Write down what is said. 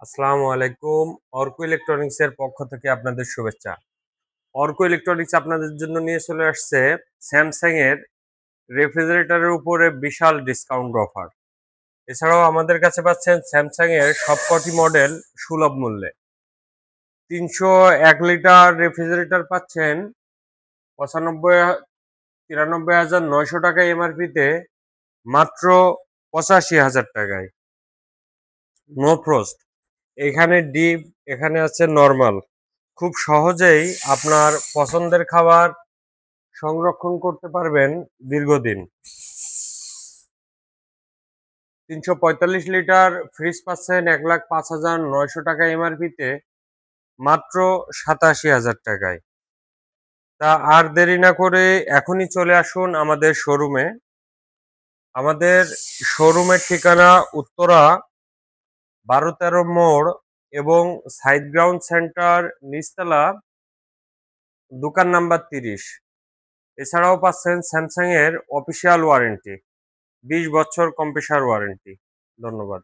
আসসালামু আলাইকুম। অর্ক ইলেকট্রনিক্স এর পক্ষ থেকে আপনাদের শুভেচ্ছা। অর্ক ইলেকট্রনিক্স আপনাদের জন্য নিয়ে চলে আসছে স্যামসাং এর রেফ্রিজারেটরের উপরে বিশাল ডিসকাউন্ট অফার। এছাড়াও আমাদের কাছে পাচ্ছেন স্যামসাং এর সবকটি মডেল সুলভ মূল্যে। 301 লিটার রেফ্রিজারেটর পাচ্ছেন 93,900 টাকায় এমআরপিতে মাত্র 85,000 টাকায়। নো ফ্রস্ট, এখানে ডিপ, এখানে আছে নরমাল। খুব সহজেই আপনার পছন্দের খাবার সংরক্ষণ করতে পারবেন দীর্ঘদিন। 345 লিটার ফ্রিজ পাচ্ছেন 1,05,900 টাকা এমআরপিতে মাত্র 87,000 টাকায়। তা আর দেরি না করে এখনই চলে আসুন আমাদের শোরুমে। আমাদের শোরুমের ঠিকানা উত্তরা 12-13 মোড় এবং সাইড গ্রাউন্ড সেন্টার, নিচতলা, দোকান নাম্বার 30। এছাড়াও পাচ্ছেন স্যামসাং এর অফিসিয়াল ওয়ারেন্টি, 20 বছর কম্প্রেসার ওয়ারেন্টি। ধন্যবাদ।